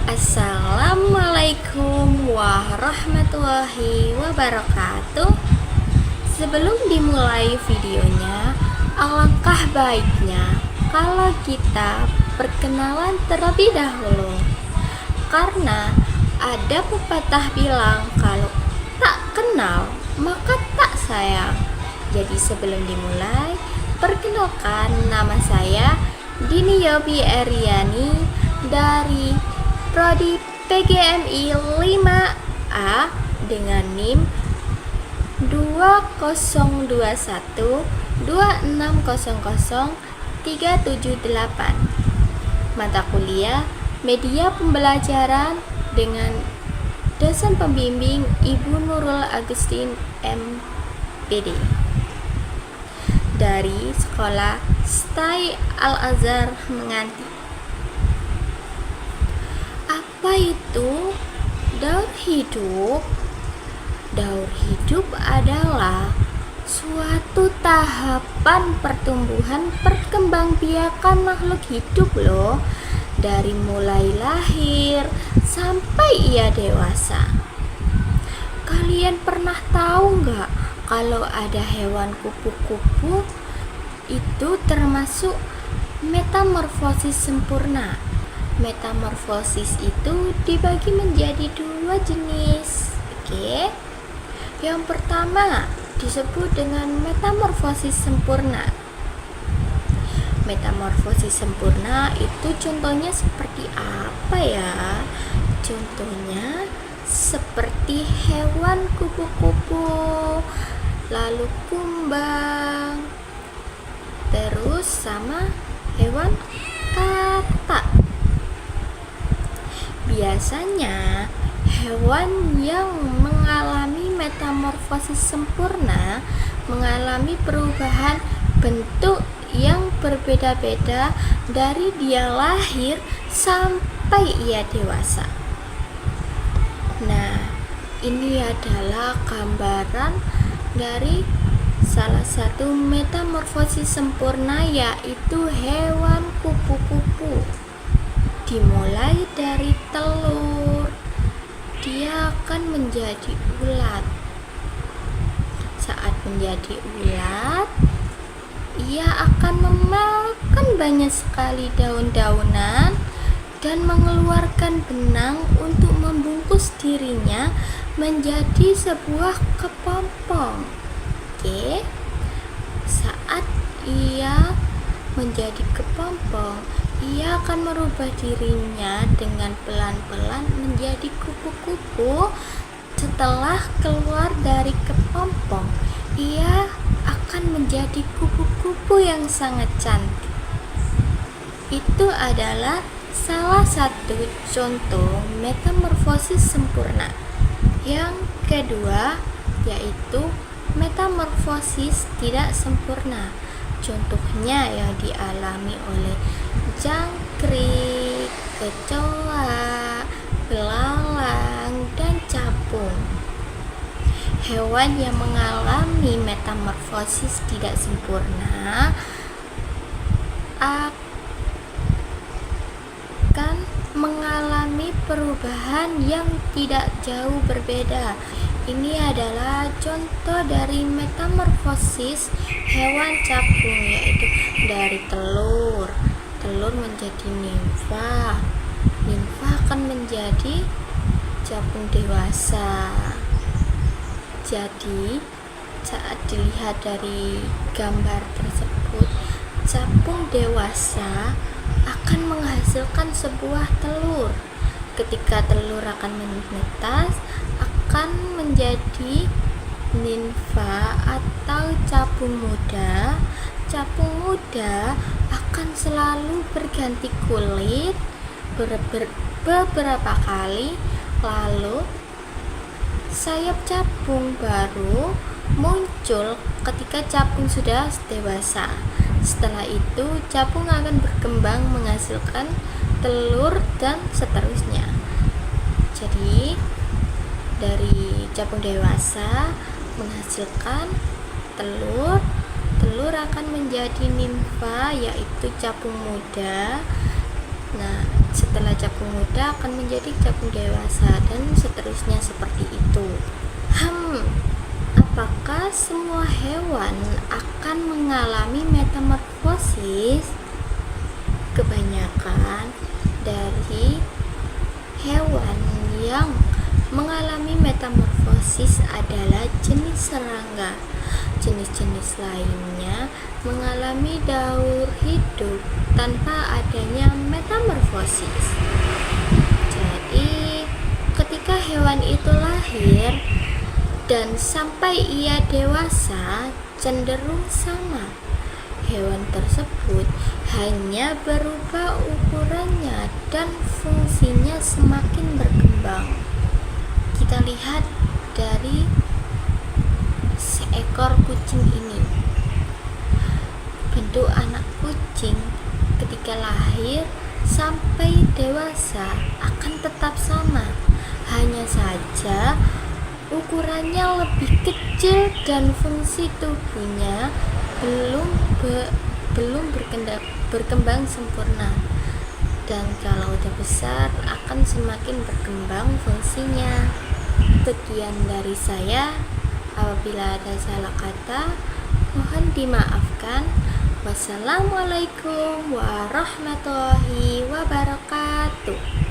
Assalamualaikum warahmatullahi wabarakatuh. Sebelum dimulai videonya, alangkah baiknya kalau kita perkenalan terlebih dahulu. Karena ada pepatah bilang kalau tak kenal maka tak sayang. Jadi sebelum dimulai, perkenalkan, nama saya Dini Yobi Eriani dari Prodi PGMI 5A dengan NIM 202126003778. Mata kuliah Media Pembelajaran dengan dosen pembimbing Ibu Nurul Agustin MPD dari Sekolah Stai Al-Azhar Menganti. Apa itu daur hidup? Daur hidup adalah suatu tahapan pertumbuhan perkembangbiakan makhluk hidup loh, dari mulai lahir sampai ia dewasa. Kalian pernah tahu nggak kalau ada hewan kupu-kupu itu termasuk metamorfosis sempurna? Metamorfosis itu dibagi menjadi dua jenis. Oke. Yang pertama disebut dengan metamorfosis sempurna. Metamorfosis sempurna itu contohnya seperti apa ya? Contohnya seperti hewan kupu-kupu, lalu kumbang, terus sama hewan katak. Biasanya hewan yang mengalami metamorfosis sempurna mengalami perubahan bentuk yang berbeda-beda dari dia lahir sampai ia dewasa. Nah, ini adalah gambaran dari salah satu metamorfosis sempurna, yaitu hewan kupu-kupu. Dimulai dari telur, dia akan menjadi ulat. Saat menjadi ulat, ia akan memakan banyak sekali daun-daunan dan mengeluarkan benang untuk membungkus dirinya menjadi sebuah kepompong. Oke. Saat ia menjadi kepompong, ia akan merubah dirinya dengan pelan-pelan menjadi kupu-kupu. Setelah keluar dari kepompong, ia akan menjadi kupu-kupu yang sangat cantik. Itu adalah salah satu contoh metamorfosis sempurna. Yang kedua yaitu metamorfosis tidak sempurna. Contohnya yang dialami oleh jangkrik, kecoa, belalang, dan capung. Hewan yang mengalami metamorfosis tidak sempurna akan mengalami perubahan yang tidak jauh berbeda. Ini adalah contoh dari metamorfosis hewan capung, yaitu dari telur menjadi nimfa. Nimfa akan menjadi capung dewasa. Jadi saat dilihat dari gambar tersebut, capung dewasa akan menghasilkan sebuah telur. Ketika telur akan menetas, akan menjadi nimfa atau capung muda. Capung muda akan selalu berganti kulit beberapa kali, lalu sayap capung baru muncul ketika capung sudah dewasa. Setelah itu capung akan berkembang menghasilkan telur dan seterusnya. Jadi dari capung dewasa menghasilkan telur akan menjadi nimfa, yaitu capung muda. Nah, setelah capung muda muda akan menjadi capung dewasa, dan seterusnya seperti itu. Apakah semua hewan akan mengalami metamorfosis? Kebanyakan dari hewan yang mengalami metamorfosis adalah jenis serangga. Jenis-jenis lainnya mengalami daur hidup tanpa adanya metamorfosis. Jadi, ketika hewan itu lahir dan sampai ia dewasa cenderung sama. Hewan tersebut hanya berubah ukurannya dan fungsinya semakin berkembang. Kita lihat dari seekor kucing ini. Bentuk anak kucing ketika lahir sampai dewasa akan tetap sama. Hanya saja ukurannya lebih kecil dan fungsi tubuhnya belum berkembang sempurna, dan kalau udah besar akan semakin berkembang fungsinya. Sekian dari saya. Apabila ada salah kata, mohon dimaafkan. Wassalamualaikum warahmatullahi wabarakatuh.